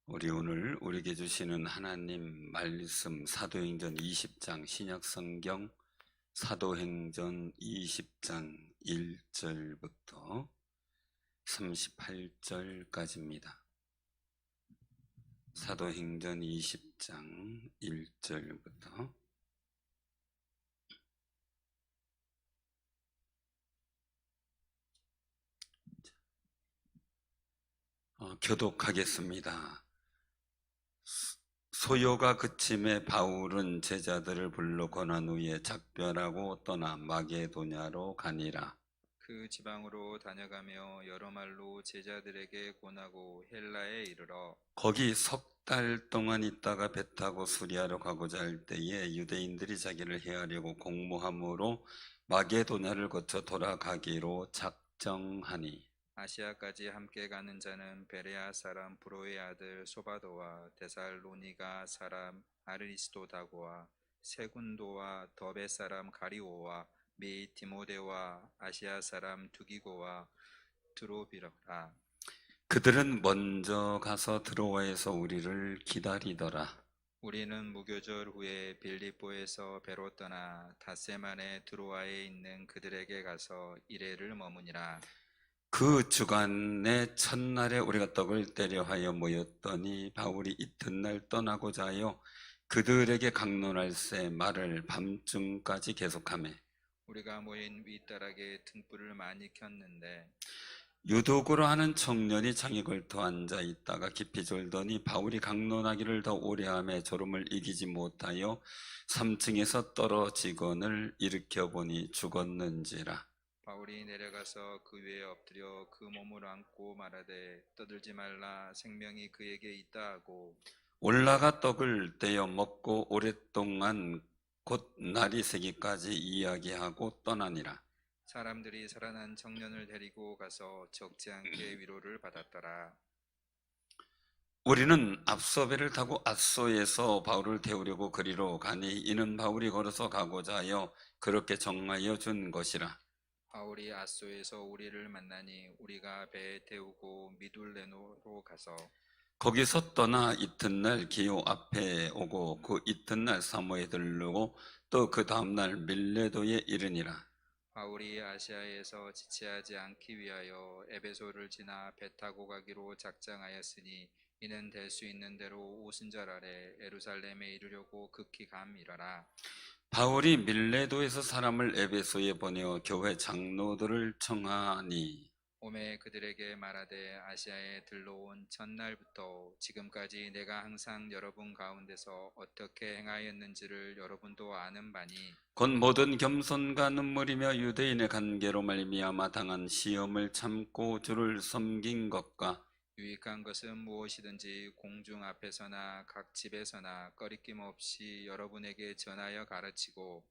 우리 오늘 우리에게 주시는 하나님 말씀 사도행전 20장 신약성경 사도행전 20장 1절부터 38절까지입니다. 사도행전 20장 1절부터 교독하겠습니다. 소요가 그침에 바울은 제자들을 불러 권한 후에 작별하고 떠나 마게도냐로 가니라. 그 지방으로 다녀가며 여러 말로 제자들에게 권하고 헬라에 이르러 거기 석 달 동안 있다가 배 타고 수리하러 가고자 할 때에 유대인들이 자기를 해하려고 공모함으로 마게도냐를 거쳐 돌아가기로 작정하니 아시아까지 함께 가는 자는 베레아 사람 브로의 아들 소바도와 데살로니가 사람 아르리스도다고와 세군도와 더베 사람 가리오와 및 디모데와 아시아 사람 두기고와 드로비라. 그들은 먼저 가서 드로아에서 우리를 기다리더라. 우리는 무교절 후에 빌립보에서 배로 떠나 닷새만에 드로아에 있는 그들에게 가서 이레를 머무니라. 그 주간의 첫날에 우리가 떡을 떼려 하여 모였더니 바울이 이튿날 떠나고자 하여 그들에게 강론할새 말을 밤중까지 계속하며 우리가 모인 윗다락에 등불을 많이 켰는데 유독으로 하는 청년이 창에 걸터 앉아 있다가 깊이 졸더니 바울이 강론하기를 더 오래 하며 졸음을 이기지 못하여 3층에서 떨어지건을 일으켜 보니 죽었는지라. 바울이 내려가서 그 위에 엎드려 그 몸을 안고 말하되 떠들지 말라 생명이 그에게 있다 하고 올라가 떡을 떼어 먹고 오랫동안 곧 날이 새기까지 이야기하고 떠나니라. 사람들이 살아난 청년을 데리고 가서 적지 않게 위로를 받았더라. 우리는 앞서 배를 타고 앗소에서 바울을 태우려고 그리로 가니 이는 바울이 걸어서 가고자 하여 그렇게 정하여 준 것이라. 바울이 아소에서 우리를 만나니 우리가 배에 태우고 미둘레노로 가서 거기서 떠나 이튿날 기오 앞에 오고 그 이튿날 사모에 들르고 또 그 다음날 밀레도에 이르니라. 바울이 아시아에서 지체하지 않기 위하여 에베소를 지나 배 타고 가기로 작정하였으니 이는 될 수 있는 대로 오순절 아래 예루살렘에 이르려고 극히 감이라라. 바울이 밀레도에서 사람을 에베소에 보내어 교회 장로들을 청하니 오매 그들에게 말하되 아시아에 들러온 첫날부터 지금까지 내가 항상 여러분 가운데서 어떻게 행하였는지를 여러분도 아는 바니 곧 모든 겸손과 눈물이며 유대인의 관계로 말미암아 당한 시험을 참고 주를 섬긴 것과 유익한 것은 무엇이든지 공중 앞에서나 각 집에서나 꺼리낌 없이 여러분에게 전하여 가르치고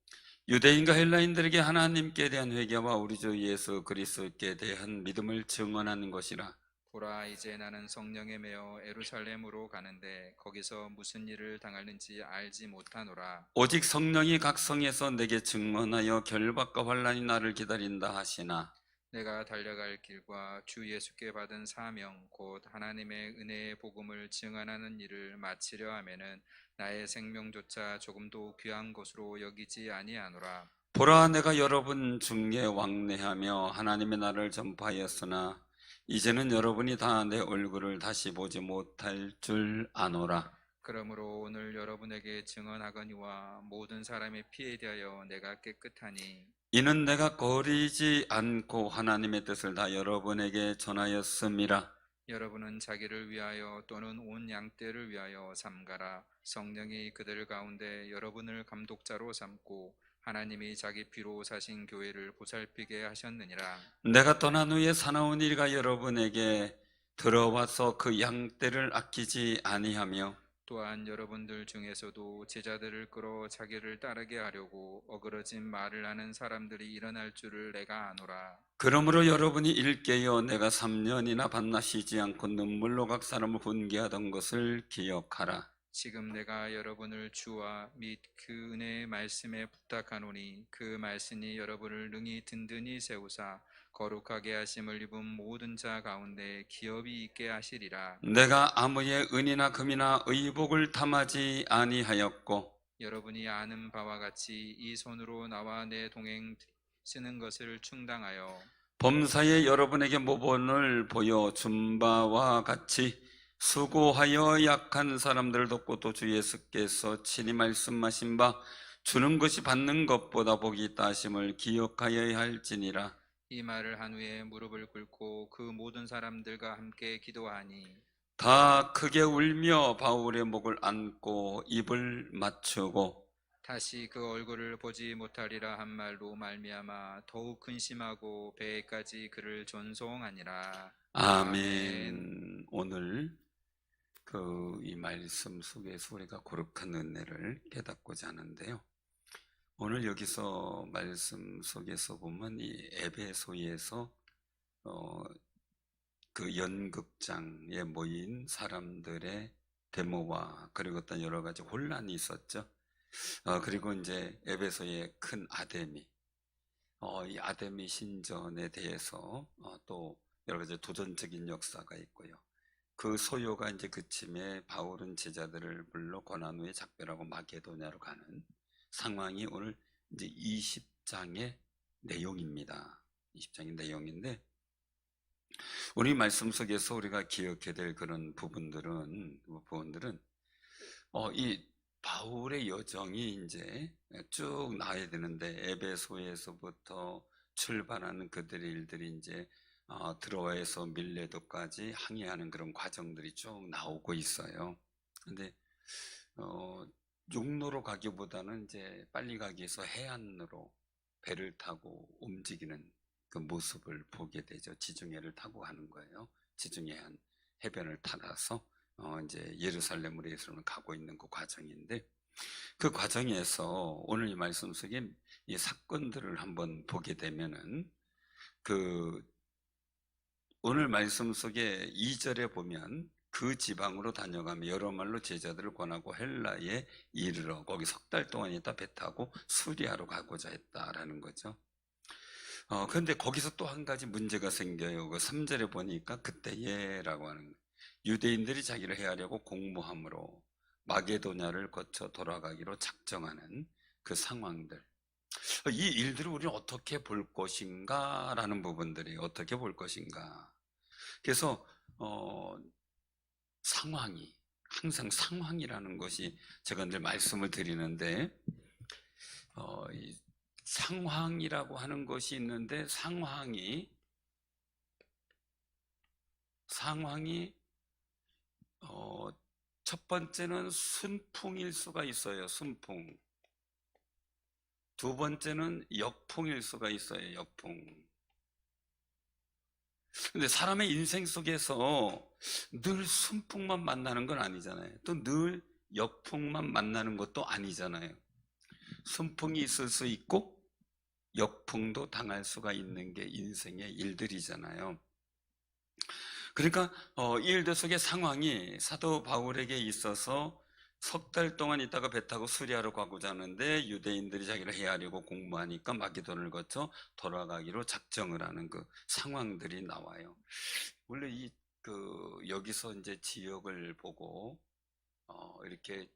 유대인과 헬라인들에게 하나님께 대한 회개와 우리 주 예수 그리스도께 대한 믿음을 증언하는 것이라. 보라 이제 나는 성령에 매어 예루살렘으로 가는데 거기서 무슨 일을 당하는지 알지 못하노라. 오직 성령이 각 성에서 내게 증언하여 결박과 환난이 나를 기다린다 하시나 내가 달려갈 길과 주 예수께 받은 사명 곧 하나님의 은혜의 복음을 증언하는 일을 마치려 하면은 나의 생명조차 조금도 귀한 것으로 여기지 아니하노라. 보라 내가 여러분 중에 왕래하며 하나님의 나라를 전파하였으나 이제는 여러분이 다 내 얼굴을 다시 보지 못할 줄 아노라. 그러므로 오늘 여러분에게 증언하거니와 모든 사람의 피에 대하여 내가 깨끗하니 이는 내가 거리지 않고 하나님의 뜻을 다 여러분에게 전하였음이라. 여러분은 자기를 위하여 또는 온 양떼를 위하여 삼가라. 성령이 그들 가운데 여러분을 감독자로 삼고 하나님이 자기 피로 사신 교회를 보살피게 하셨느니라. 내가 떠난 후에 사나운 이가 여러분에게 들어와서 그 양떼를 아끼지 아니하며 또한 여러분들 중에서도 제자들을 끌어 자기를 따르게 하려고 어그러진 말을 하는 사람들이 일어날 줄을 내가 아노라. 그러므로 여러분이 일깨어 내가 3년이나 밤낮 쉬지 않고 눈물로 각 사람을 훈계하던 것을 기억하라. 지금 내가 여러분을 주와 및 그 은혜의 말씀에 부탁하노니 그 말씀이 여러분을 능히 든든히 세우사 거룩하게 하심을 입은 모든 자 가운데 기업이 있게 하시리라. 내가 아무의 은이나 금이나 의복을 탐하지 아니하였고 여러분이 아는 바와 같이 이 손으로 나와 내 동행 쓰는 것을 충당하여 범사에 여러분에게 모본을 보여 준 바와 같이 수고하여 약한 사람들을 돕고 또 주 예수께서 친히 말씀하신 바 주는 것이 받는 것보다 복이 있다 하심을 기억하여야 할지니라. 이 말을 한 후에 무릎을 꿇고 그 모든 사람들과 함께 기도하니 다 크게 울며 바울의 목을 안고 입을 맞추고 다시 그 얼굴을 보지 못하리라 한 말로 말미암아 더욱 근심하고 배에까지 그를 존송하니라. 아멘. 오늘 이 말씀 속에서 우리가 거룩한 은혜를 깨닫고자 하는데요. 오늘 여기서 말씀 속에서 보면 이 에베소에서 그 연극장에 모인 사람들의 데모와 그리고 어떤 여러 가지 혼란이 있었죠. 그리고 이제 에베소의 큰 아데미, 이 아데미 신전에 대해서 또 여러 가지 도전적인 역사가 있고요. 그 소요가 이제 그침에 바울은 제자들을 불러 고난 후에 작별하고 마게도냐로 가는 상황이 오늘 이제 20장의 내용입니다. 20장의 내용인데 우리 말씀 속에서 우리가 기억해야 될 그런 부분들은 이 바울의 여정이 이제 쭉 나와야 되는데 에베소에서부터 출발하는 그들의 일들이 이제 드로아에서 밀레도까지 항해하는 그런 과정들이 쭉 나오고 있어요. 근데 육로로 가기보다는 이제 빨리 가기 위해서 해안으로 배를 타고 움직이는 그 모습을 보게 되죠. 지중해를 타고 가는 거예요. 지중해 한 해변을 타라서 이제 예루살렘으로 예수는 가고 있는 그 과정인데 그 과정에서 오늘 이 말씀 속에 이 사건들을 한번 보게 되면은 오늘 말씀 속에 2절에 보면 그 지방으로 다녀가며 여러 말로 제자들을 권하고 헬라에 이르러 거기 석 달 동안 있다 배 타고 수리아로 가고자 했다라는 거죠. 그런데 거기서 또 한 가지 문제가 생겨요. 그 3절에 보니까 그때예라고 하는 거예요. 유대인들이 자기를 해하려고 공모함으로 마게도냐를 거쳐 돌아가기로 작정하는 그 상황들. 이 일들을 우리는 어떻게 볼 것인가 라는 부분들이 어떻게 볼 것인가. 그래서 상황이 항상 상황이라는 것이 제가 늘 말씀을 드리는데 이 상황이라고 하는 것이 있는데 상황이 첫 번째는 순풍일 수가 있어요. 순풍. 두 번째는 역풍일 수가 있어요. 역풍. 근데 사람의 인생 속에서 늘 순풍만 만나는 건 아니잖아요. 또 늘 역풍만 만나는 것도 아니잖아요. 순풍이 있을 수 있고 역풍도 당할 수가 있는 게 인생의 일들이잖아요. 그러니까 이 일들 속의 상황이 사도 바울에게 있어서 석 달 동안 있다가 배 타고 수리아로 가고자 하는데 유대인들이 자기를 해하려고 공모하니까 마게도를 거쳐 돌아가기로 작정을 하는 그 상황들이 나와요. 원래 여기서 이제 지역을 보고 이렇게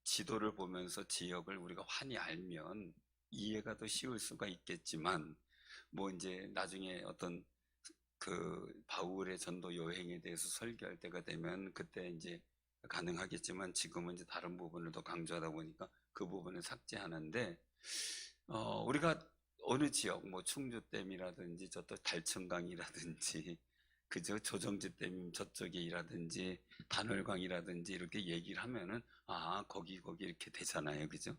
지도를 보면서 지역을 우리가 환히 알면 이해가 더 쉬울 수가 있겠지만 뭐 이제 나중에 어떤 바울의 전도 여행에 대해서 설교할 때가 되면 그때 이제 가능하겠지만 지금은 이제 다른 부분을 더 강조하다 보니까 그 부분을 삭제하는데 우리가 어느 지역 뭐 충주댐이라든지 저쪽 달천강이라든지 그저 조정지댐 저쪽이라든지 단월강이라든지 이렇게 얘기를 하면은 거기 이렇게 되잖아요. 그죠?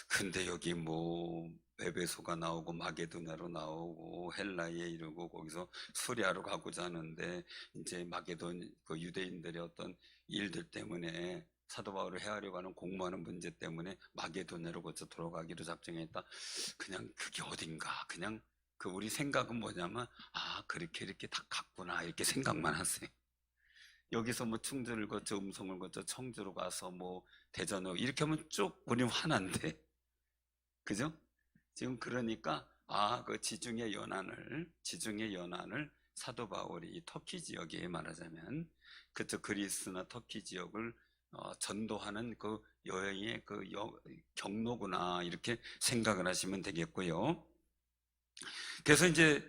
근데 여기 뭐 에베소가 나오고 마게도냐로 나오고 헬라에 이르고 거기서 수리아로 가고자 하는데 이제 마게돈 그 유대인들의 어떤 일들 때문에 사도 바울을 해하려고 하는 공모하는 문제 때문에 마게도냐로 거쳐 돌아가기로 작정했다. 그냥 그게 어딘가 그냥 우리 생각은 뭐냐면 그렇게 이렇게 다 갔구나 이렇게 생각만 하세요. 여기서 뭐 충주를 거쳐 음성을 거쳐 청주로 가서 뭐 대전으로 이렇게 하면 쭉 우리 화난데 그죠? 지금 그러니까 그 지중해 연안을 사도 바울이 이 터키 지역에 말하자면 그쪽 그리스나 터키 지역을 전도하는 그 여행의 경로구나 이렇게 생각을 하시면 되겠고요. 그래서 이제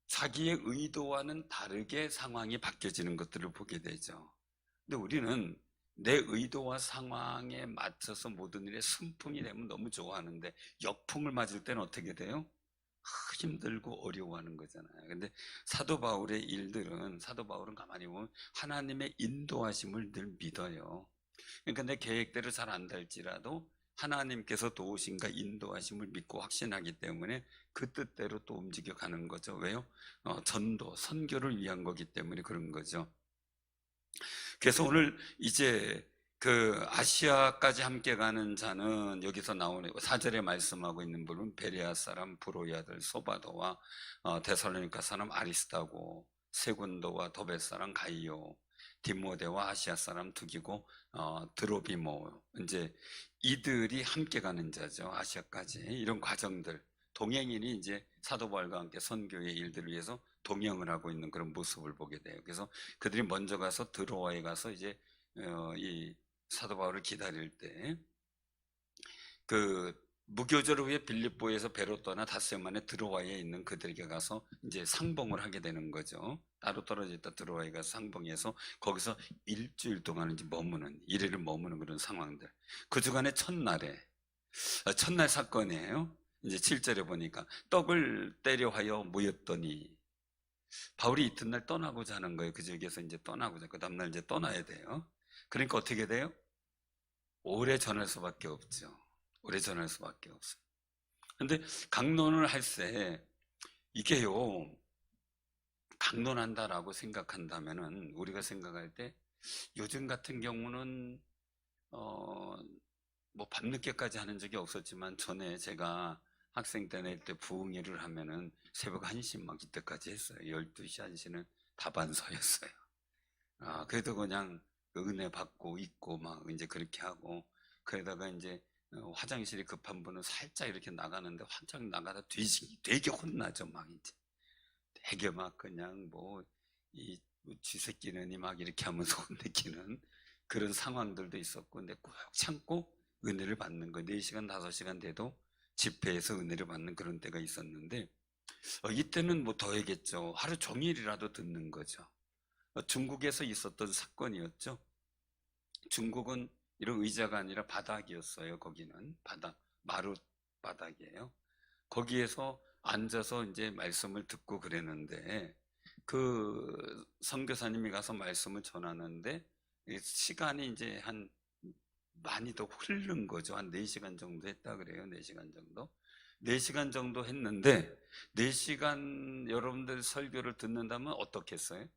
자기의 의도와는 다르게 상황이 바뀌어지는 것들을 보게 되죠. 근데 우리는 내 의도와 상황에 맞춰서 모든 일에 순풍이 되면 너무 좋아하는데 역풍을 맞을 때는 어떻게 돼요? 힘들고 어려워하는 거잖아요. 근데 사도 바울은 가만히 보면 하나님의 인도하심을 늘 믿어요. 그러니까 내 계획대로 잘 안 될지라도 하나님께서 도우신가 인도하심을 믿고 확신하기 때문에 그 뜻대로 또 움직여 가는 거죠. 왜요? 전도, 선교를 위한 거기 때문에 그런 거죠. 그래서 오늘 이제 그 아시아까지 함께 가는 자는 여기서 나오는 4절에 말씀하고 있는 분은 베레아 사람 브로의 아들 소바도와 데살로니가 사람 아리스타고 세군도와 도베 사람 가이오 디모데와 아시아 사람 두기고 드로비모 이제 이들이 함께 가는 자죠. 아시아까지 이런 과정들 동행인이 이제 사도 바울과 함께 선교의 일들을 위해서 동행을 하고 있는 그런 모습을 보게 돼요. 그래서 그들이 먼저 가서 드로아에 가서 이제 이 사도 바울을 기다릴 때 그 무교절 후에 빌립보에서 배로 떠나 닷새 만에 드로아에 있는 그들에게 가서 이제 상봉을 하게 되는 거죠. 따로 떨어져 있다 드로아에 가서 상봉해서 거기서 일주일 동안 이제 일일을 머무는 그런 상황들. 그 주간에 첫날 사건이에요. 이제 7절에 보니까 떡을 떼려 하여 모였더니 바울이 이튿날 떠나고자 하는 거예요. 그 지역에서 이제 떠나고자. 그 다음날 이제 떠나야 돼요. 그러니까 어떻게 돼요? 오래 전할 수밖에 없죠. 오래 전할 수밖에 없어요. 근데 강론을 할 때 이게요, 강론한다라고 생각한다면은 우리가 생각할 때 요즘 같은 경우는 뭐 밤늦게까지 하는 적이 없었지만 전에 제가 학생 때 부흥회를 하면은 새벽 1시 막 이때까지 했어요. 12시 1시는 다반서였어요. 그래도 그냥 은혜 받고 있고 막 이제 그렇게 하고 그러다가 이제 화장실이 급한 분은 살짝 이렇게 나가는데 환장 나가다 되게 혼나죠. 막 이제 되게 막 그냥 뭐 이 쥐새끼는 막 이렇게 하면서 혼내키는 그런 상황들도 있었고 근데 꾹 참고 은혜를 받는 거 4시간 5시간 돼도 집회에서 은혜를 받는 그런 때가 있었는데 이때는 뭐 더해겠죠. 하루 종일이라도 듣는 거죠. 중국에서 있었던 사건이었죠. 중국은 이런 의자가 아니라 바닥이었어요. 거기는 마룻 바닥이에요. 거기에서 앉아서 이제 말씀을 듣고 그랬는데 그 선교사님이 가서 말씀을 전하는데 시간이 이제 많이 더 흐른 거죠. 한 4시간 정도 했다 그래요. 4시간 정도. 4시간 정도 했는데 4시간 여러분들 설교를 듣는다면 어떻겠어요?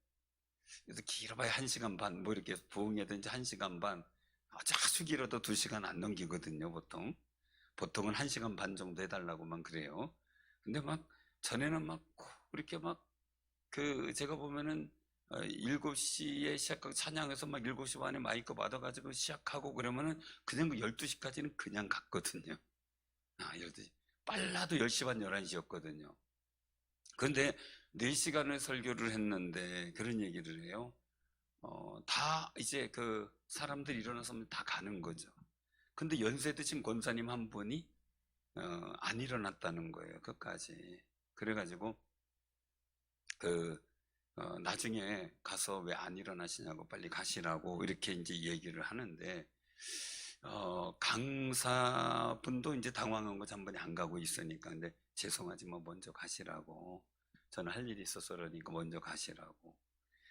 그래서 길어봐야 1시간 반, 뭐 이렇게 부흥회든지 1시간 반, 아주 길어도 2시간 안 넘기거든요, 보통. 보통은 1시간 반 정도 해달라고만 그래요. 근데 막, 전에는 막, 이렇게 막, 제가 보면은, 7시에 시작하고 찬양해서 막 7시 반에 마이크 받아가지고 시작하고 그러면은 그냥 12시까지는 그냥 갔거든요. 12시. 빨라도 10시 반, 11시였거든요. 그런데 4시간을 설교를 했는데 그런 얘기를 해요. 다 이제 그 사람들이 일어나서 다 가는 거죠. 근데 연세 드신 권사님 한 분이 안 일어났다는 거예요. 끝까지. 그래가지고 나중에 가서 왜 안 일어나시냐고 빨리 가시라고 이렇게 이제 얘기를 하는데 강사분도 이제 당황한 거지 한 번에 안 가고 있으니까 근데 죄송하지만 먼저 가시라고 저는 할 일이 있어서 그러니까 먼저 가시라고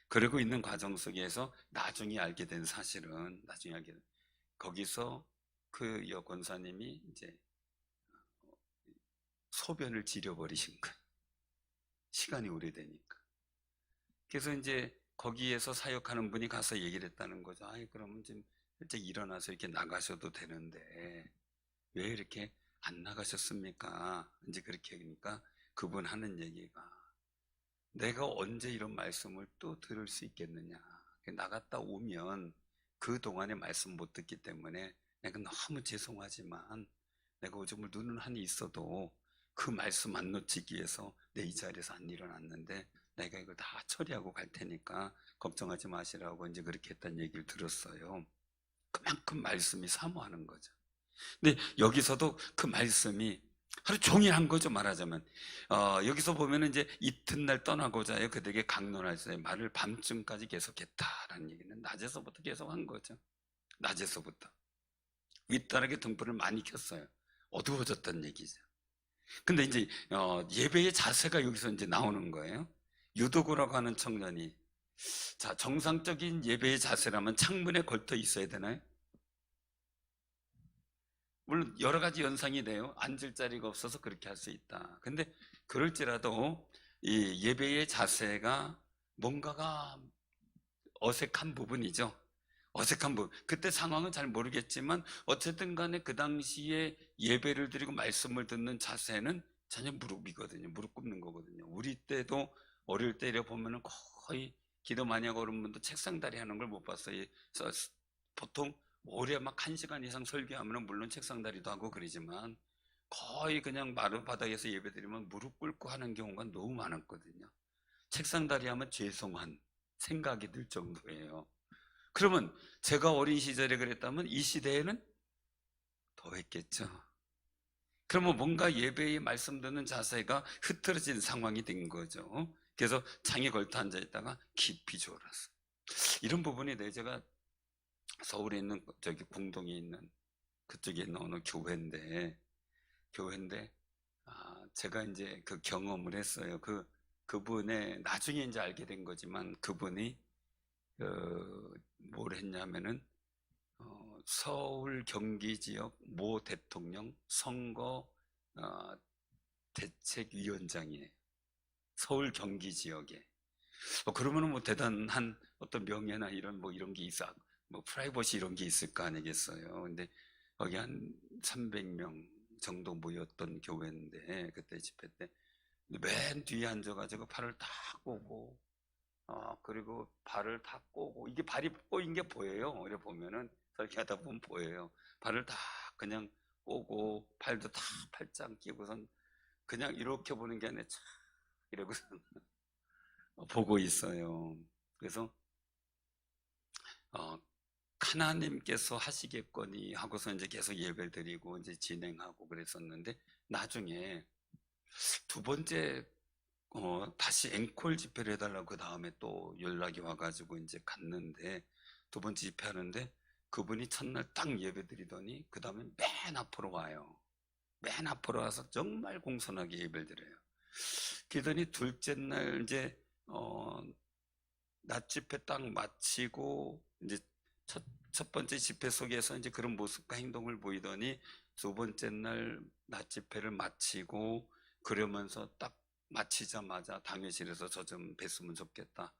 그러고 있는 과정 속에서 나중에 알게 된 사실은 거기서 그 여권사님이 이제 소변을 지려버리신 거예요. 시간이 오래되니까. 그래서 이제 거기에서 사역하는 분이 가서 얘기를 했다는 거죠. 그러면 좀 일찍 일어나서 이렇게 나가셔도 되는데 왜 이렇게 안 나가셨습니까? 이제 그렇게 하니까 그분 하는 얘기가 내가 언제 이런 말씀을 또 들을 수 있겠느냐. 나갔다 오면 그 동안에 말씀 못 듣기 때문에 내가 너무 죄송하지만 내가 오줌을 누는 한이 있어도 그 말씀 안 놓치기 위해서 내 이 자리에서 안 일어났는데 내가 이걸 다 처리하고 갈 테니까 걱정하지 마시라고 이제 그렇게 했다는 얘기를 들었어요. 그만큼 말씀이 사모하는 거죠. 근데 여기서도 그 말씀이 하루 종일 한 거죠, 말하자면. 여기서 보면은 이제 이튿날 떠나고자 해 그들에게 강론하시되 말을 밤쯤까지 계속했다라는 얘기는 낮에서부터 계속 한 거죠. 낮에서부터. 윗다락에 등불을 많이 켰어요. 어두워졌다는 얘기죠. 근데 이제 예배의 자세가 여기서 이제 나오는 거예요. 유도구라고 하는 청년이, 자, 정상적인 예배의 자세라면 창문에 걸터 있어야 되나요? 물론 여러 가지 연상이 돼요. 앉을 자리가 없어서 그렇게 할 수 있다. 근데 그럴지라도 이 예배의 자세가 뭔가가 어색한 부분이죠. 어색한 부분. 그때 상황은 잘 모르겠지만 어쨌든 간에 그 당시에 예배를 드리고 말씀을 듣는 자세는 전혀 무릎이거든요. 무릎 꿇는 거거든요. 우리 때도 어릴 때 이래 보면은 거의 기도 많이 하고 어른 분도 책상다리 하는 걸 못 봤어요. 그래서 보통 오래 막 1시간 이상 설교하면 물론 책상다리도 하고 그러지만 거의 그냥 마룻 바닥에서 예배드리면 무릎 꿇고 하는 경우가 너무 많았거든요. 책상다리 하면 죄송한 생각이 들 정도예요. 그러면 제가 어린 시절에 그랬다면 이 시대에는 더 했겠죠. 그러면 뭔가 예배의 말씀 듣는 자세가 흐트러진 상황이 된 거죠. 그래서 창에 걸터 앉아 있다가 깊이 졸았어요. 이런 부분이 제가 서울에 있는 저기 공동에 있는 그쪽에 있는 어느 교회인데 제가 이제 그 경험을 했어요. 그분의 나중에 이제 알게 된 거지만 그분이 뭘 했냐면은 서울 경기 지역 모 대통령 선거 대책위원장이에요. 서울 경기 지역에. 그러면은 뭐 대단한 어떤 명예나 이런 뭐 이런 게 있어, 뭐 프라이버시 이런 게 있을 거 아니겠어요. 근데 거기 한 300명 정도 모였던 교회인데 그때 집회 때 맨 뒤에 앉아가지고 팔을 다 꼬고 그리고 발을 다 꼬고, 이게 발이 꼬인 게 보여요. 이래 보면은 설교하다 보면 보여요. 발을 다 그냥 꼬고 팔도 다 팔짱 끼고선 그냥 이렇게 보는 게 아니라 참 이러고서 보고 있어요. 그래서 하나님께서 하시겠거니 하고서 이제 계속 예배를 드리고 이제 진행하고 그랬었는데 나중에 두 번째 다시 앵콜 집회를 해달라고 그 다음에 또 연락이 와가지고 이제 갔는데 두 번째 집회 하는데 그분이 첫날 딱 예배 드리더니 그 다음에 맨 앞으로 와요. 맨 앞으로 와서 정말 공손하게 예배를 드려요. 그러더니 둘째 날 이제 낮 집회 딱 마치고 이제 첫 번째 집회 속에서 이제 그런 모습과 행동을 보이더니 두 번째 날 낮 집회를 마치고 그러면서 딱 마치자마자 당회실에서 저 좀 뵀으면 좋겠다.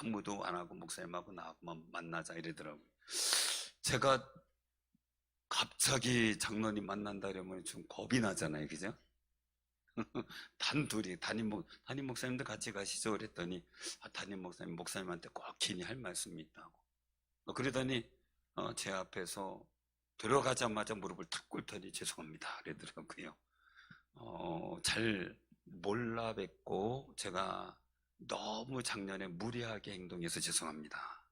아무도 안 하고 목사님하고 나하고만 만나자 이러더라고요. 제가 갑자기 장로님 만난다 그러면 좀 겁이 나잖아요. 그죠? 단둘이 담임 목사님도 같이 가시죠 그랬더니 담임 목사님한테 꼭 긴히 할 말씀이 있다고. 그러더니 제 앞에서 들어가자마자 무릎을 탁 꿇더니 죄송합니다 그러더라고요. 잘 몰라 뵙고 제가 너무 작년에 무리하게 행동해서 죄송합니다.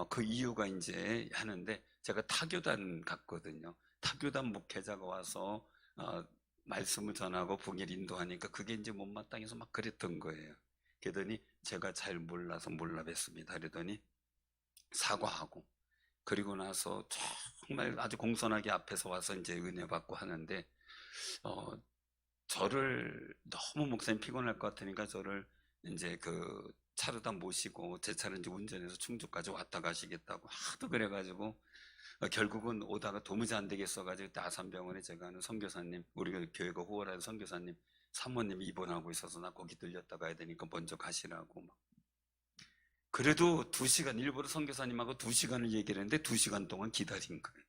그 이유가 이제 하는데 제가 타교단 갔거든요. 타교단 목회자가 와서 말씀을 전하고 봉일 인도하니까 그게 이제 못마땅해서 막 그랬던 거예요. 그러더니 제가 잘 몰라서 몰라 뵀습니다. 그러더니 사과하고 그리고 나서 정말 아주 공손하게 앞에서 와서 이제 은혜 받고 하는데 저를 너무 목사님 피곤할 것 같으니까 저를 이제 그 차로다 모시고 제 차를 이제 운전해서 충주까지 왔다 가시겠다고 하도 그래가지고 결국은 오다가 도무지 안 되겠어가지고 그때 아산병원에 제가 아는 선교사님, 우리 교회가 후원하는 선교사님 사모님이 입원하고 있어서 나 거기 들렸다 가야 되니까 먼저 가시라고 막. 그래도 2시간 일부러 선교사님하고 2시간을 얘기를 했는데 2시간 동안 기다린 거예요.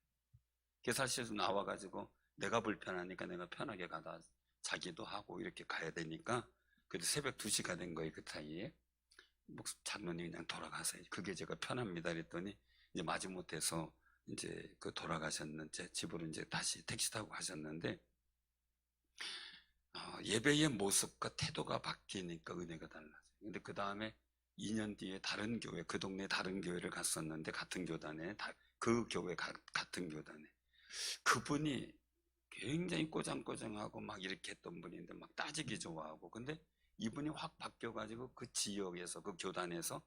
그래서 사실 나와가지고 내가 불편하니까 내가 편하게 가다 자기도 하고 이렇게 가야 되니까 그래도 새벽 2시가 된 거예요. 그 사이에 장로님 그냥 돌아가세요. 그게 제가 편합니다 그랬더니 이제 마지못해서 이제 그 돌아가셨는 제 집으로 이제 다시 택시 타고 가셨는데 예배의 모습과 태도가 바뀌니까 은혜가 달라져요. 근데 그 다음에 2년 뒤에 다른 교회, 그 동네 다른 교회를 갔었는데 같은 교단에, 그 교회 같은 교단에 그분이 굉장히 꼬장꼬장하고 막 이렇게 했던 분인데 막 따지기 좋아하고, 근데 이분이 확 바뀌어가지고 그 지역에서, 그 교단에서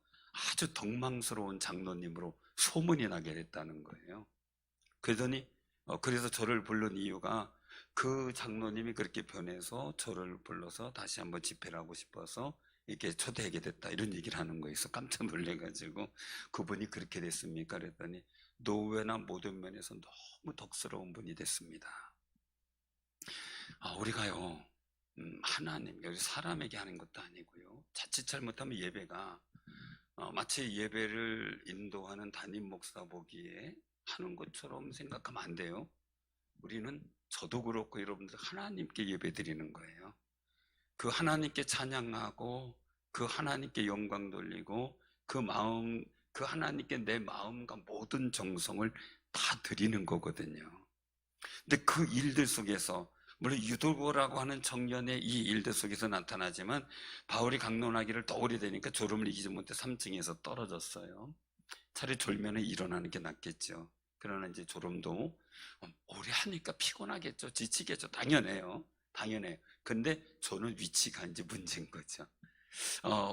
아주 덕망스러운 장로님으로 소문이 나게 됐다는 거예요. 그러더니 그래서 저를 부른 이유가 그 장로님이 그렇게 변해서 저를 불러서 다시 한번 집회를 하고 싶어서 이렇게 초대하게 됐다, 이런 얘기를 하는 거에서 깜짝 놀래가지고, 그분이 그렇게 됐습니까? 그랬더니 노회나 모든 면에서 너무 덕스러운 분이 됐습니다. 우리가요, 하나님, 여기 사람에게 하는 것도 아니고요, 자칫 잘못하면 예배가 마치 예배를 인도하는 담임 목사 보기에 하는 것처럼 생각하면 안 돼요. 우리는, 저도 그렇고 여러분들, 하나님께 예배 드리는 거예요. 그 하나님께 찬양하고 그 하나님께 영광 돌리고 그 마음, 그 하나님께 내 마음과 모든 정성을 다 드리는 거거든요. 근데 그 일들 속에서, 물론 유도고라고 하는 청년의 이 일들 속에서 나타나지만, 바울이 강론하기를 더 오래되니까 졸음을 이기지 못해 3층에서 떨어졌어요. 차라리 졸면은 일어나는 게 낫겠죠. 그러나 이제 졸음도 오래 하니까 피곤하겠죠, 지치겠죠. 당연해요. 근데 저는 위치가 이제 문제인 거죠.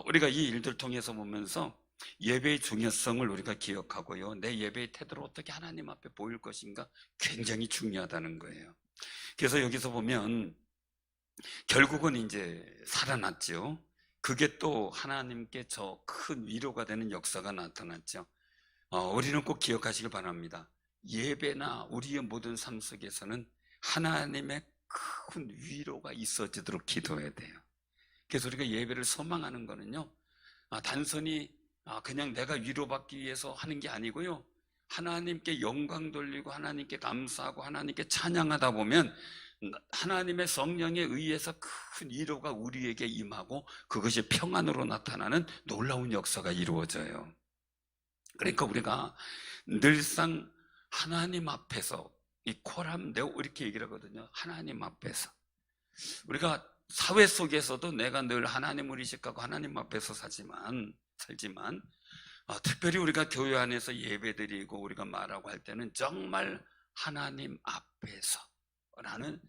우리가 이 일들 통해서 보면서 예배의 중요성을 우리가 기억하고요, 내 예배의 태도를 어떻게 하나님 앞에 보일 것인가 굉장히 중요하다는 거예요. 그래서 여기서 보면 결국은 이제 살아났죠. 그게 또 하나님께 저 큰 위로가 되는 역사가 나타났죠. 우리는 꼭 기억하시길 바랍니다. 예배나 우리의 모든 삶 속에서는 하나님의 큰 위로가 있어지도록 기도해야 돼요. 그래서 우리가 예배를 소망하는 거는요, 단순히 그냥 내가 위로받기 위해서 하는 게 아니고요, 하나님께 영광 돌리고 하나님께 감사하고 하나님께 찬양하다 보면 하나님의 성령에 의해서 큰 위로가 우리에게 임하고 그것이 평안으로 나타나는 놀라운 역사가 이루어져요. 그러니까 우리가 늘상 하나님 앞에서, 이 코람데오 이렇게 얘기를 하거든요. 하나님 앞에서. 우리가 사회 속에서도 내가 늘 하나님을 의식하고 하나님 앞에서 살지만 특별히 우리가 교회 안에서 예배드리고 우리가 말하고 할 때는 정말 하나님 앞에서라는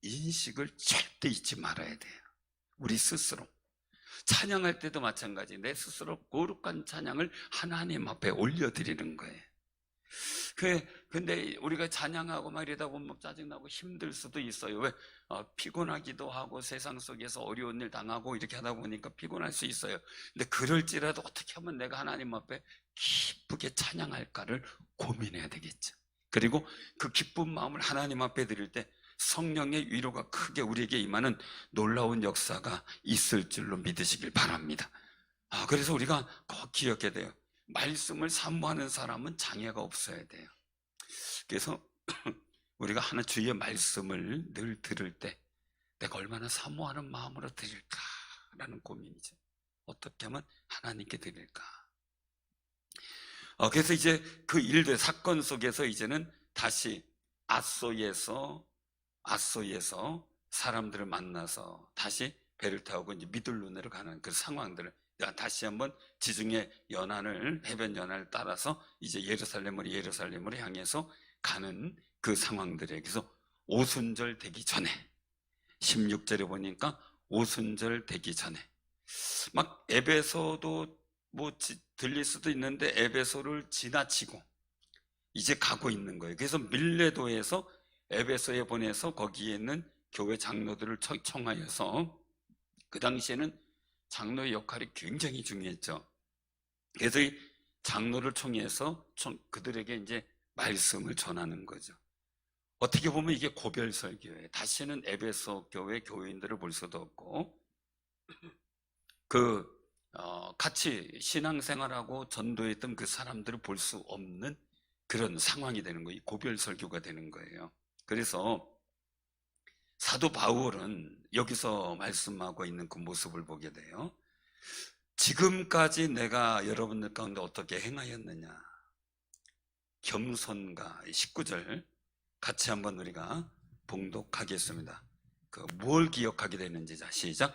인식을 절대 잊지 말아야 돼요. 우리 스스로 찬양할 때도 마찬가지, 내 스스로 거룩한 찬양을 하나님 앞에 올려드리는 거예요. 근데 우리가 찬양하고 막 이러다 보면 막 짜증나고 힘들 수도 있어요. 왜? 피곤하기도 하고 세상 속에서 어려운 일 당하고 이렇게 하다 보니까 피곤할 수 있어요. 근데 그럴지라도 어떻게 하면 내가 하나님 앞에 기쁘게 찬양할까를 고민해야 되겠죠. 그리고 그 기쁜 마음을 하나님 앞에 드릴 때 성령의 위로가 크게 우리에게 임하는 놀라운 역사가 있을 줄로 믿으시길 바랍니다. 그래서 우리가 꼭 기억해야 돼요. 말씀을 사모하는 사람은 장애가 없어야 돼요. 그래서 우리가 하나 주의 말씀을 늘 들을 때 내가 얼마나 사모하는 마음으로 드릴까라는 고민이죠. 어떻게 하면 하나님께 드릴까. 그래서 이제 그 일들, 사건 속에서 이제는 다시 아소에서 사람들을 만나서 다시 배를 타고 이제 미들루네로 가는 그 상황들을 다시 한번 지중해 연안을, 해변 연안을 따라서 이제 예루살렘으로 향해서 가는 그 상황들에, 그래서 오순절 되기 전에, 16절에 보니까 오순절 되기 전에 막 에베소도 들릴 수도 있는데 에베소를 지나치고 이제 가고 있는 거예요. 그래서 밀레도에서 에베소에 보내서 거기에 있는 교회 장로들을 청하여서, 그 당시에는 장로의 역할이 굉장히 중요했죠. 그래서 이 장로를 총해서 그들에게 이제 말씀을 전하는 거죠. 어떻게 보면 이게 고별설교예요. 다시는 에베소 교회 교인들을 볼 수도 없고, 같이 신앙생활하고 전도했던 그 사람들을 볼 수 없는 그런 상황이 되는 거예요. 고별설교가 되는 거예요. 그래서 사도 바울은 여기서 말씀하고 있는 그 모습을 보게 돼요. 지금까지 내가 여러분들 가운데 어떻게 행하였느냐. 겸손과 19절 같이 한번 우리가 봉독하겠습니다. 뭘 기억하게 되는지. 자, 시작.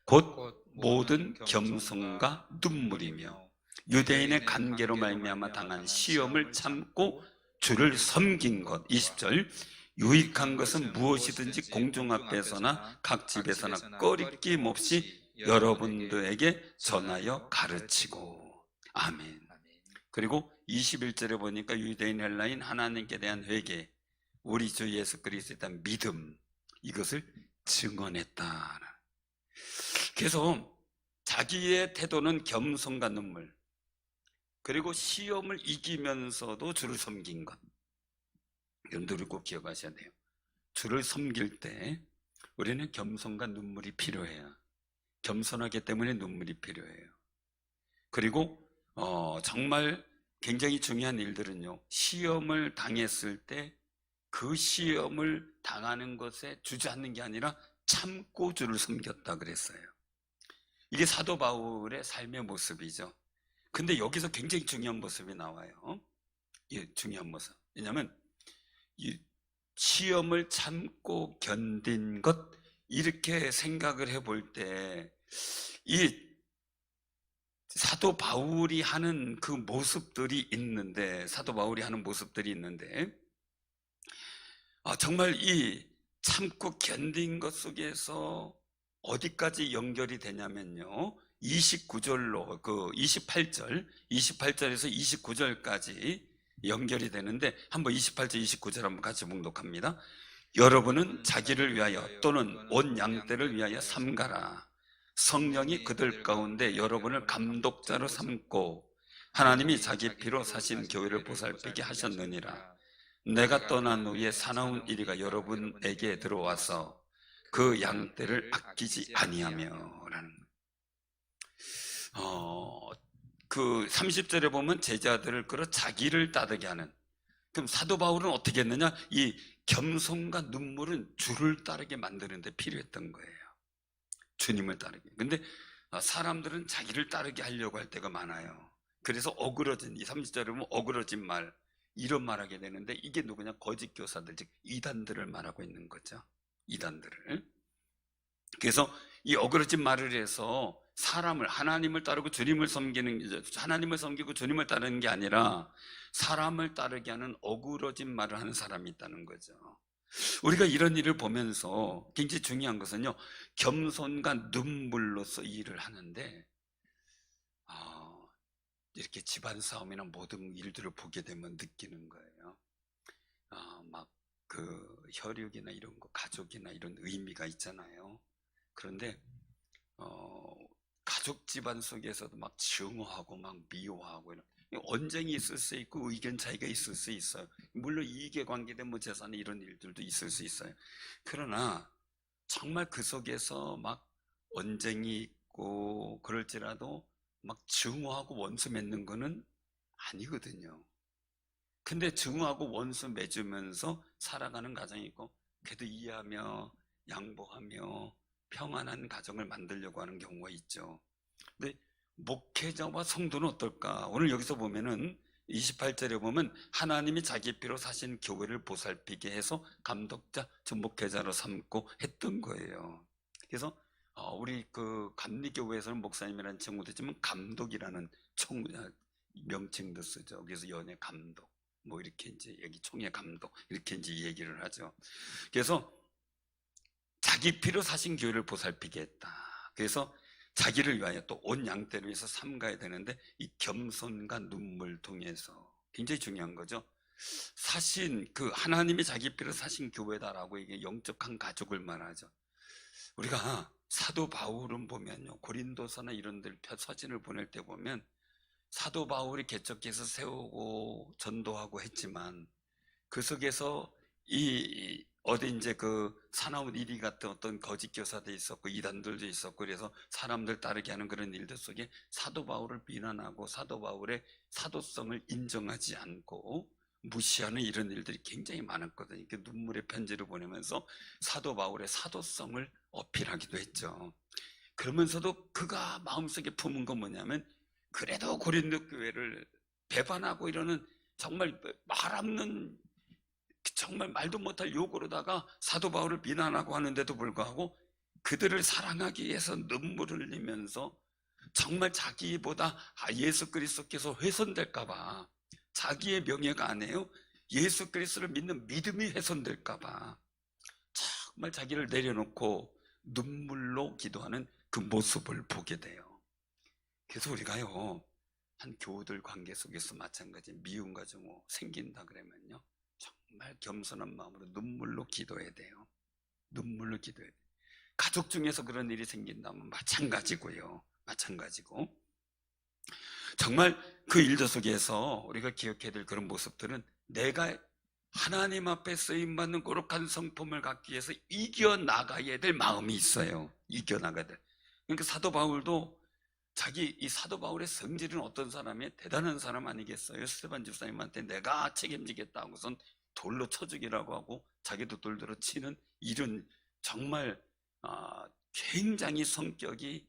곧 곧 모든 겸손과 눈물이며 유대인의 관계로 말미암아 당한 시험을 참고 주를 섬긴 것. 20절. 유익한 것은 무엇이든지 공중 앞에서나 각 집에서나 꺼리낌 없이 여러분들에게 전하여 가르치고. 아멘. 그리고 21절에 보니까 유대인 헬라인 하나님께 대한 회개, 우리 주 예수 그리스도에 대한 믿음, 이것을 증언했다. 그래서 자기의 태도는 겸손과 눈물, 그리고 시험을 이기면서도 주를 섬긴 것. 여러분들이 꼭 기억하셔야 돼요. 주를 섬길 때 우리는 겸손과 눈물이 필요해요. 겸손하기 때문에 눈물이 필요해요. 그리고 정말 굉장히 중요한 일들은요, 시험을 당했을 때 그 시험을 당하는 것에 주저앉는 게 아니라 참고 주를 섬겼다 그랬어요. 이게 사도 바울의 삶의 모습이죠. 근데 여기서 굉장히 중요한 모습이 나와요. 이 중요한 모습. 왜냐하면 이 시험을 참고 견딘 것, 이렇게 생각을 해볼 때 이 사도 바울이 하는 그 모습들이 있는데, 정말 이 참고 견딘 것 속에서 어디까지 연결이 되냐면요, 29절로 28절에서 29절까지 연결이 되는데, 한번 28절 29절 한번 같이 봉독합니다. 여러분은 자기를 위하여 또는 온 양떼를 위하여 삼가라. 성령이 그들 가운데 여러분을 감독자로 삼고 하나님이 자기 피로 사신 교회를 보살피게 하셨느니라. 내가 떠난 후에 사나운 이리가 여러분에게 들어와서 그 양떼를 아끼지 아니하며 라는 그 30절에 보면 제자들을 끌어 자기를 따르게 하는. 그럼 사도 바울은 어떻게 했느냐? 이 겸손과 눈물은 주를 따르게 만드는 데 필요했던 거예요. 주님을 따르게. 근데 사람들은 자기를 따르게 하려고 할 때가 많아요. 그래서 어그러진, 이 30절에 보면 어그러진 말, 이런 말하게 되는데, 이게 누구냐? 거짓 교사들, 즉 이단들을 말하고 있는 거죠. 이단들을. 그래서 이 어그러진 말을 해서 사람을, 하나님을 따르고 주님을 섬기는, 하나님을 섬기고 주님을 따르는 게 아니라 사람을 따르게 하는 어그러진 말을 하는 사람이 있다는 거죠. 우리가 이런 일을 보면서 굉장히 중요한 것은요, 겸손과 눈물로서 일을 하는데, 이렇게 집안 싸움이나 모든 일들을 보게 되면 느끼는 거예요. 막 그 혈육이나 이런 거, 가족이나 이런 의미가 있잖아요. 그런데 가족 집안 속에서도 막 증오하고 막 미워하고 이런 언쟁이 있을 수 있고 의견 차이가 있을 수 있어요. 물론 이익에 관계된 뭐 재산 이런 일들도 있을 수 있어요. 그러나 정말 그 속에서 막 언쟁이 있고 그럴지라도 막 증오하고 원수 맺는 거는 아니거든요. 근데 증오하고 원수 맺으면서 살아가는 가정이 있고, 그래도 이해하며 양보하며 평안한 가정을 만들려고 하는 경우가 있죠. 근데 목회자와 성도는 어떨까? 오늘 여기서 보면은 28절에 보면 하나님이 자기 피로 사신 교회를 보살피게 해서 감독자, 즉 목회자로 삼고 했던 거예요. 그래서 우리 그 감리교회에서는 목사님이라는称呼도 있지만 감독이라는 명칭도 쓰죠. 그래서 연예 감독, 뭐 이렇게 이제 여기 총회 감독 이렇게 이제 얘기를 하죠. 그래서 자기 피로 사신 교회를 보살피게 했다. 그래서 자기를 위하여 또 온 양떼를 위해서 삼가야 되는데, 이 겸손과 눈물 통해서 굉장히 중요한 거죠. 사신, 그 하나님이 자기 피로 사신 교회다라고 이게 영적 한 가족을 말하죠. 우리가 사도 바울은 보면요, 고린도서나 이런 데 서신을 보낼 때 보면 사도 바울이 개척해서 세우고 전도하고 했지만 그 속에서 어디 이제 그 사나운 이리 같은 어떤 거짓 교사도 있었고 이단들도 있었고, 그래서 사람들 따르게 하는 그런 일들 속에 사도 바울을 비난하고 사도 바울의 사도성을 인정하지 않고 무시하는 이런 일들이 굉장히 많았거든요. 그 눈물의 편지를 보내면서 사도 바울의 사도성을 어필하기도 했죠. 그러면서도 그가 마음속에 품은 건 뭐냐면, 그래도 고린도 교회를 배반하고 이러는 정말 말 없는 정말 말도 못할 욕으로다가 사도 바울을 비난하고 하는데도 불구하고 그들을 사랑하기 위해서 눈물을 흘리면서 정말 자기보다 예수 그리스도께서 훼손될까 봐, 자기의 명예가 아니에요, 예수 그리스도를 믿는 믿음이 훼손될까 봐 정말 자기를 내려놓고 눈물로 기도하는 그 모습을 보게 돼요. 그래서 우리가요, 한 교우들 관계 속에서 마찬가지 미움 가정 생긴다 그러면요, 정말 겸손한 마음으로 눈물로 기도해야 돼요. 눈물로 기도해야 돼요. 가족 중에서 그런 일이 생긴다면 마찬가지고요. 마찬가지고. 정말 그 일들 속에서 우리가 기억해야 될 그런 모습들은 내가 하나님 앞에 쓰임받는 거룩한 성품을 갖기 위해서 이겨나가야 될 마음이 있어요. 이겨나가야 될. 그러니까 사도 바울도 이 사도 바울의 성질은 어떤 사람이에요? 대단한 사람 아니겠어요? 스데반 집사님한테 내가 책임지겠다 하고선 돌로 쳐 죽이라고 하고 자기도 돌로 치는 이런 정말 굉장히 성격이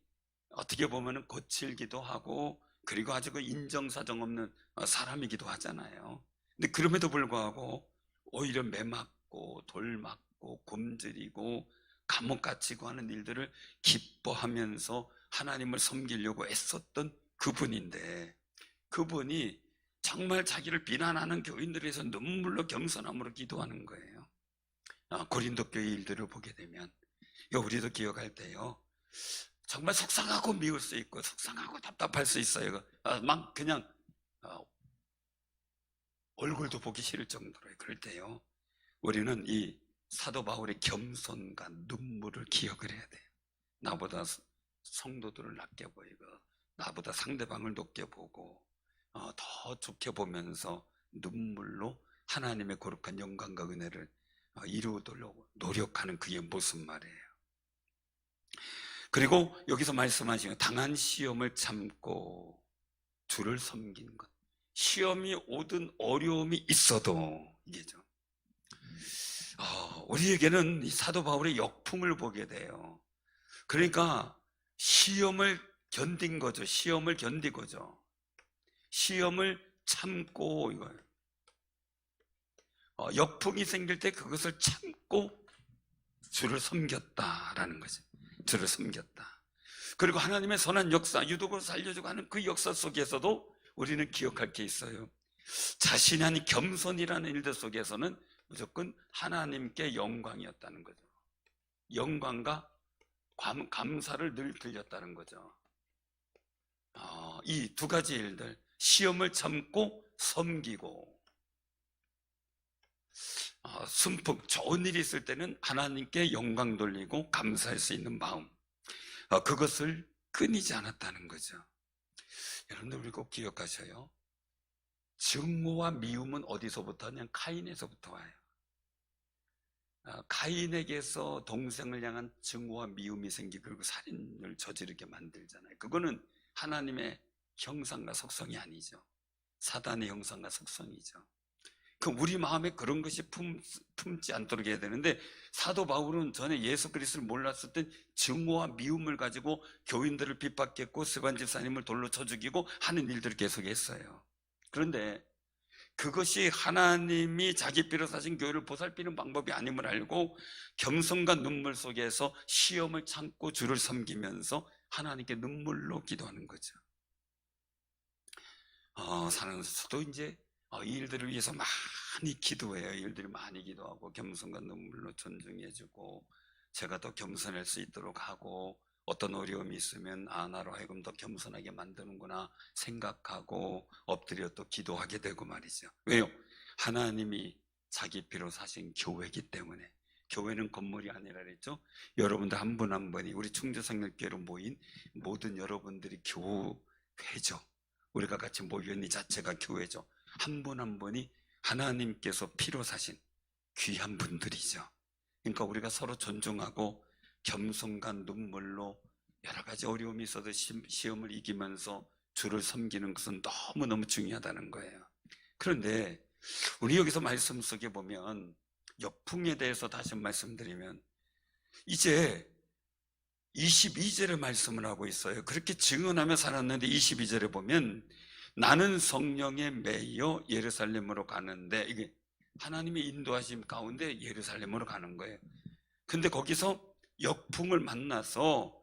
어떻게 보면 거칠기도 하고 그리고 아주 그 인정사정 없는 사람이기도 하잖아요. 근데 그럼에도 불구하고 오히려 매 맞고 돌 맞고 굶주리고 감옥 갇히고 하는 일들을 기뻐하면서 하나님을 섬기려고 애썼던 그분인데, 그분이 정말 자기를 비난하는 교인들에 대해서 눈물로 겸손함으로 기도하는 거예요. 고린도 교회 일들을 보게 되면 우리도 기억할 때요, 정말 속상하고 미울 수 있고 속상하고 답답할 수 있어요. 막 그냥 얼굴도 보기 싫을 정도로. 그럴 때요, 우리는 이 사도 바울의 겸손과 눈물을 기억을 해야 돼요. 나보다 성도들을 낮게 보이고 나보다 상대방을 높게 보고 더 좋게 보면서 눈물로 하나님의 거룩한 영광과 은혜를 이루도록 노력하는 그의 모습 말이에요. 그리고 여기서 말씀하시는 당한 시험을 참고 주를 섬긴 것. 시험이 오든 어려움이 있어도 이게죠. 우리에게는 이 사도 바울의 역풍을 보게 돼요. 그러니까 시험을 견딘 거죠. 시험을 견디고죠. 시험을 참고 이거예요. 역풍이 생길 때 그것을 참고 주를 섬겼다라는 거죠. 주를 섬겼다. 그리고 하나님의 선한 역사, 유독으로 살려주고 하는 그 역사 속에서도 우리는 기억할 게 있어요. 자신이 한 겸손이라는 일들 속에서는 무조건 하나님께 영광이었다는 거죠. 영광과 감사를 늘 드렸다는 거죠. 이 두 가지 일들, 시험을 참고 섬기고, 순풍 좋은 일이 있을 때는 하나님께 영광 돌리고 감사할 수 있는 마음, 그것을 끊이지 않았다는 거죠. 여러분들 우리 꼭 기억하셔요. 증오와 미움은 어디서부터 하냐면 카인에서부터 와요. 카인에게서 동생을 향한 증오와 미움이 생기고 그리고 살인을 저지르게 만들잖아요. 그거는 하나님의 형상과 속성이 아니죠. 사단의 형상과 속성이죠. 우리 마음에 그런 것이 품지 않도록 해야 되는데, 사도 바울은 전에 예수 그리스도를 몰랐을 땐 증오와 미움을 가지고 교인들을 핍박했고 스데반 집사님을 돌로 쳐 죽이고 하는 일들을 계속했어요. 그런데 그것이 하나님이 자기 피로 사신 교회를 보살피는 방법이 아님을 알고 겸손과 눈물 속에서 시험을 참고 주를 섬기면서 하나님께 눈물로 기도하는 거죠. 살아서도 이제 이 일들을 위해서 많이 기도해요. 일들이 많이 기도하고 겸손과 눈물로 존중해주고 제가 더 겸손할 수 있도록 하고, 어떤 어려움이 있으면 나로 하여금 더 겸손하게 만드는구나 생각하고 엎드려 또 기도하게 되고 말이죠. 왜요? 하나님이 자기 피로 사신 교회이기 때문에. 교회는 건물이 아니라 그랬죠. 여러분들 한 분 한 분이, 우리 충주성령교회로 모인 모든 여러분들이 교회죠. 우리가 같이 모여있는 이 자체가 교회죠. 한 분 한 분이 하나님께서 피로 사신 귀한 분들이죠. 그러니까 우리가 서로 존중하고 겸손과 눈물로 여러 가지 어려움이 있어도 시험을 이기면서 주를 섬기는 것은 너무너무 중요하다는 거예요. 그런데 우리 여기서 말씀 속에 보면 역풍에 대해서 다시 말씀드리면 이제 22절의 말씀을 하고 있어요. 그렇게 증언하며 살았는데 22절에 보면 나는 성령에 매여 예루살렘으로 가는데, 이게 하나님의 인도하심 가운데 예루살렘으로 가는 거예요. 근데 거기서 역풍을 만나서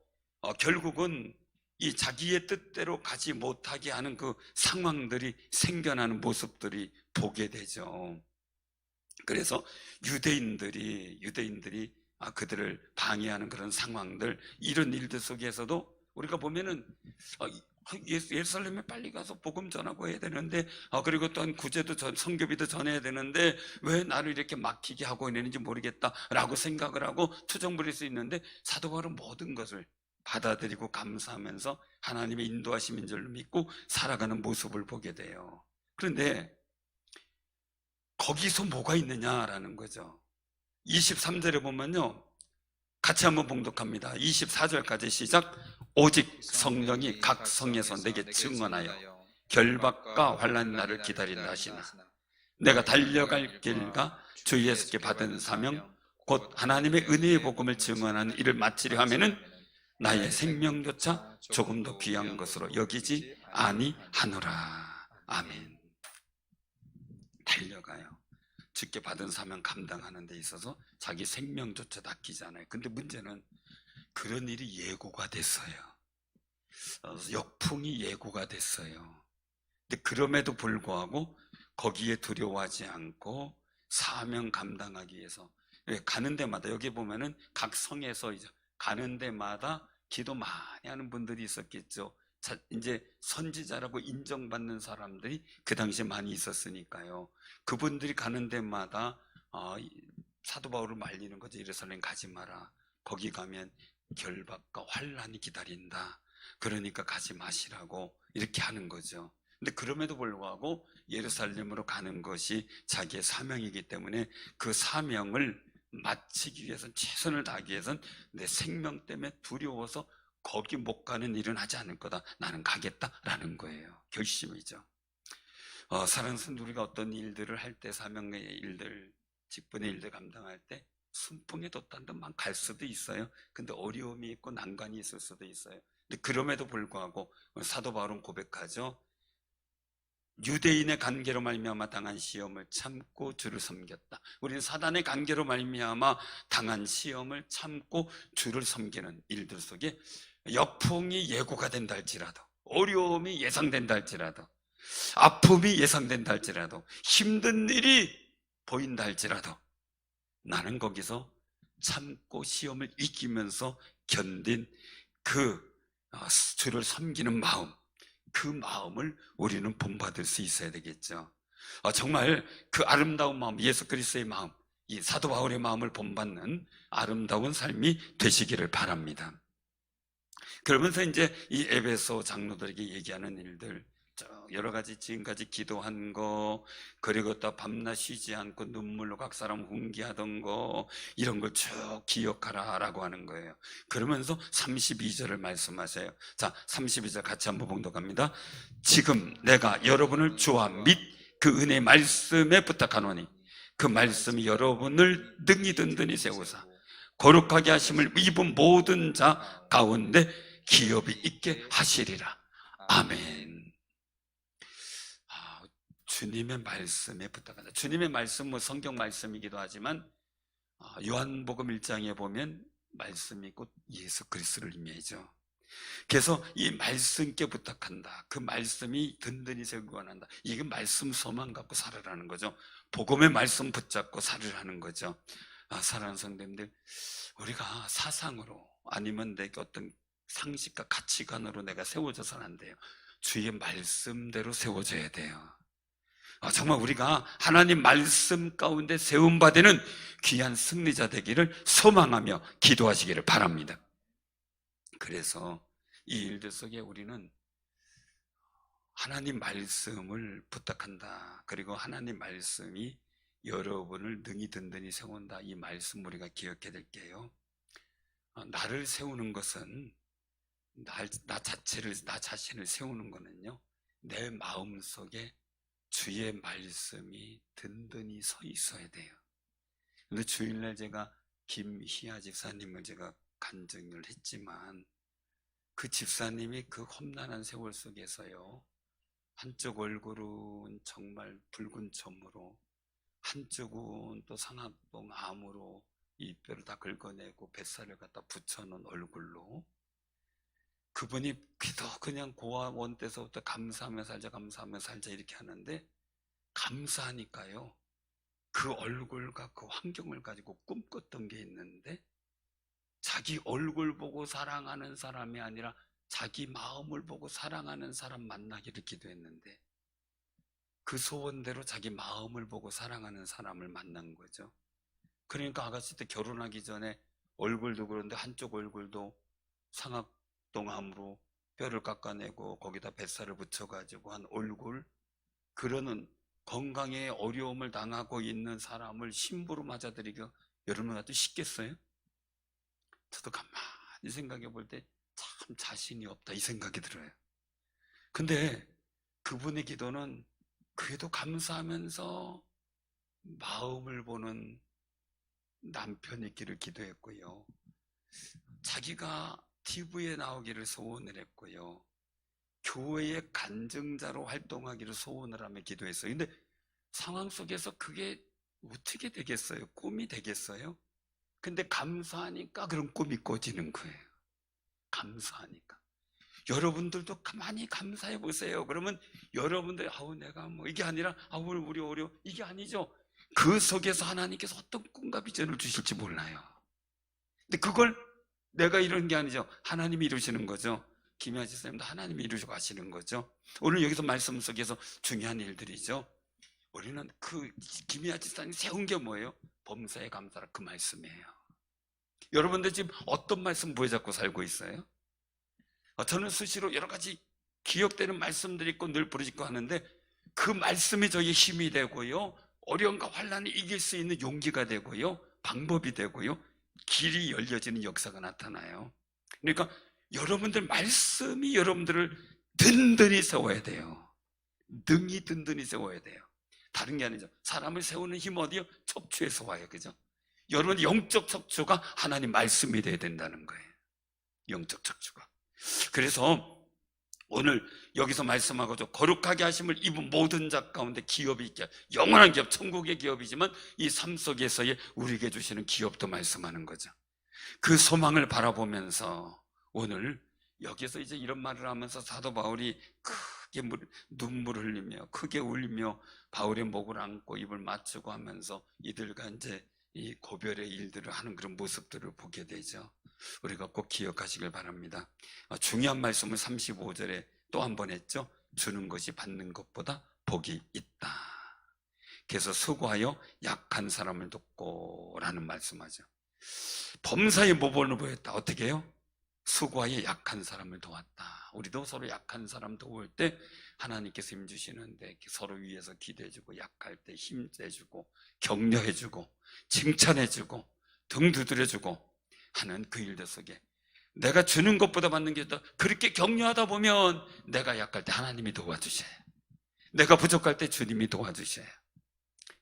결국은 이 자기의 뜻대로 가지 못하게 하는 그 상황들이 생겨나는 모습들이 보게 되죠. 그래서 유대인들이 그들을 방해하는 그런 상황들, 이런 일들 속에서도 우리가 보면은 예루살렘에 빨리 가서 복음 전하고 해야 되는데, 그리고 또한 구제도 성교비도 전해야 되는데 왜 나를 이렇게 막히게 하고 있는지 모르겠다라고 생각을 하고 투정 부릴 수 있는데, 사도 바울은 모든 것을 받아들이고 감사하면서 하나님의 인도하심인 줄 믿고 살아가는 모습을 보게 돼요. 그런데 거기서 뭐가 있느냐라는 거죠. 23절에 보면요, 같이 한번 봉독합니다. 24절까지 시작. 오직 성령이 각 성에서 내게 증언하여 결박과 환난이 나를 기다린다 하시나 내가 달려갈 길과 주 예수께 받은 사명 곧 하나님의 은혜의 복음을 증언하는 일을 마치려 하면은 나의 생명조차 조금 더 귀한 것으로 여기지 아니하노라. 아멘. 달려가요. 주께 받은 사명 감당하는 데 있어서 자기 생명조차 아끼잖아요. 근데 문제는 그런 일이 예고가 됐어요. 역풍이 예고가 됐어요. 근데 그럼에도 불구하고 거기에 두려워하지 않고 사명 감당하기 위해서 가는 데마다, 여기 보면은 각 성에서 이제 가는 데마다 기도 많이 하는 분들이 있었겠죠. 이제 선지자라고 인정받는 사람들이 그 당시에 많이 있었으니까요. 그분들이 가는 데마다 사도 바울을 말리는 거죠. 예루살렘 가지 마라. 거기 가면 결박과 환난이 기다린다. 그러니까 가지 마시라고 이렇게 하는 거죠. 근데 그럼에도 불구하고 예루살렘으로 가는 것이 자기의 사명이기 때문에 그 사명을 마치기 위해서는, 최선을 다하기 위해서는 내 생명 때문에 두려워서 거기 못 가는 일은 하지 않을 거다. 나는 가겠다라는 거예요. 결심이죠. 사랑하는 성도, 우리가 어떤 일들을 할 때, 사명의 일들, 직분의 일들 감당할 때 순풍에 돛단 듯만 갈 수도 있어요. 근데 어려움이 있고 난관이 있을 수도 있어요. 근데 그럼에도 불구하고 사도 바울은 고백하죠. 유대인의 관계로 말미암아 당한 시험을 참고 주를 섬겼다. 우리는 사단의 관계로 말미암아 당한 시험을 참고 주를 섬기는 일들 속에 역풍이 예고가 된다 할지라도, 어려움이 예상된다 할지라도, 아픔이 예상된다 할지라도, 힘든 일이 보인다 할지라도 나는 거기서 참고 시험을 이기면서 견딘 그 주를 섬기는 마음, 그 마음을 우리는 본받을 수 있어야 되겠죠. 정말 그 아름다운 마음, 예수 그리스도의 마음, 이 사도 바울의 마음을 본받는 아름다운 삶이 되시기를 바랍니다. 그러면서 이제 이 에베소 장로들에게 얘기하는 일들, 여러 가지 지금까지 기도한 거, 그리고 또 밤낮 쉬지 않고 눈물로 각 사람 훈계하던 거, 이런 걸 쭉 기억하라라고 하는 거예요. 그러면서 32절을 말씀하세요. 자, 32절 같이 한번 봉독합니다. 지금 내가 여러분을 주와 및 그 은혜 말씀에 부탁하노니 그 말씀이 여러분을 능히 든든히 세우사 거룩하게 하심을 입은 모든 자 가운데 기업이 있게 하시리라. 아멘. 주님의 말씀에 부탁한다. 주님의 말씀, 성경 말씀이기도 하지만 요한복음 1장에 보면 말씀이 곧 예수 그리스도를 의미하죠. 그래서 이 말씀께 부탁한다. 그 말씀이 든든히 세우기 원한다. 이게 말씀 소망 갖고 살으라는 거죠. 복음의 말씀 붙잡고 살으라는 거죠. 사랑하는 성도님들, 우리가 사상으로 아니면 내가 어떤 상식과 가치관으로 내가 세워져서는 안 돼요. 주의 말씀대로 세워져야 돼요. 정말 우리가 하나님 말씀 가운데 세움받는 귀한 승리자 되기를 소망하며 기도하시기를 바랍니다. 그래서 이 일들 속에 우리는 하나님 말씀을 부탁한다. 그리고 하나님 말씀이 여러분을 능히 든든히 세운다. 이 말씀 우리가 기억해야 될게요. 나를 세우는 것은 나 자신을 세우는 거는요, 내 마음 속에 주의 말씀이 든든히 서 있어야 돼요. 근데 주일날 제가 김희아 집사님을 제가 간증을 했지만 그 집사님이 그 험난한 세월 속에서요, 한쪽 얼굴은 정말 붉은 점으로 한쪽은 또 상악동 암으로 이 뼈를 다 긁어내고 뱃살을 갖다 붙여놓은 얼굴로, 그분이 기도 그냥 고아 원 때서부터 감사하며 살자 감사하며 살자 이렇게 하는데, 감사하니까요 그 얼굴과 그 환경을 가지고 꿈꿨던 게 있는데, 자기 얼굴 보고 사랑하는 사람이 아니라 자기 마음을 보고 사랑하는 사람 만나기를 기도했는데, 그 소원대로 자기 마음을 보고 사랑하는 사람을 만난 거죠. 그러니까 아가씨 때 결혼하기 전에 얼굴도 그런데 한쪽 얼굴도 상악동암으로 뼈를 깎아내고 거기다 뱃살을 붙여가지고 한 얼굴, 그러는 건강에 어려움을 당하고 있는 사람을 신부로 맞아들이기가 여러분 같아도 쉽겠어요? 저도 가만히 생각해 볼 때 참 자신이 없다 이 생각이 들어요. 근데 그분의 기도는 그래도 감사하면서 마음을 보는 남편이 있기를 기도했고요, 자기가 TV에 나오기를 소원을 했고요, 교회의 간증자로 활동하기를 소원을 하며 기도했어요. 근데 상황 속에서 그게 어떻게 되겠어요? 꿈이 되겠어요? 근데 감사하니까 그런 꿈이 꿔지는 거예요. 감사하니까. 여러분들도 가만히 감사해 보세요. 그러면 여러분들 아우 내가 뭐 이게 아니라 아우 우리 어려 이게 아니죠. 그 속에서 하나님께서 어떤 꿈과 비전을 주실지 몰라요. 근데 그걸 내가 이루는 게 아니죠. 하나님이 이루시는 거죠. 김희아 집사님도 하나님이 이루시고 하시는 거죠. 오늘 여기서 말씀 속에서 중요한 일들이죠. 우리는 그 김희아 집사님 세운 게 뭐예요? 범사에 감사라, 그 말씀이에요. 여러분들 지금 어떤 말씀 부여잡고 살고 있어요? 저는 수시로 여러 가지 기억되는 말씀들이 있고 늘 부르짖고 하는데, 그 말씀이 저희의 힘이 되고요, 어려움과 환난을 이길 수 있는 용기가 되고요, 방법이 되고요, 길이 열려지는 역사가 나타나요. 그러니까 여러분들 말씀이 여러분들을 든든히 세워야 돼요. 능히 든든히 세워야 돼요. 다른 게 아니죠. 사람을 세우는 힘 어디요? 척추에서 와요. 그죠? 여러분 영적 척추가 하나님 말씀이 돼야 된다는 거예요. 영적 척추가. 그래서 오늘 여기서 말씀하고도 거룩하게 하심을 입은 모든 자 가운데 기업이 있게, 영원한 기업, 천국의 기업이지만 이 삶 속에서의 우리에게 주시는 기업도 말씀하는 거죠. 그 소망을 바라보면서 오늘 여기서 이제 이런 말을 하면서 사도 바울이 크게 눈물을 흘리며 크게 울며 바울의 목을 안고 입을 맞추고 하면서 이들과 이제 이 고별의 일들을 하는 그런 모습들을 보게 되죠. 우리가 꼭 기억하시길 바랍니다. 중요한 말씀을 35절에 또 한 번 했죠. 주는 것이 받는 것보다 복이 있다. 그래서 수고하여 약한 사람을 돕고 라는 말씀하죠. 범사에 모범을 보였다. 어떻게 해요? 수고하여 약한 사람을 도왔다. 우리도 서로 약한 사람 도울 때 하나님께서 힘 주시는데 서로 위해서 기도해주고, 약할 때 힘내주고, 격려해주고, 칭찬해주고, 등 두드려주고 하는 그 일들 속에 내가 주는 것보다 받는 게 있다. 그렇게 격려하다 보면 내가 약할 때 하나님이 도와주셔요. 내가 부족할 때 주님이 도와주셔요.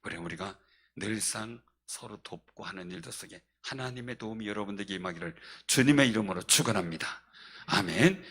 그래 우리가 늘상 서로 돕고 하는 일들 속에 하나님의 도움이 여러분들에게 임하기를 주님의 이름으로 축원합니다. 아멘.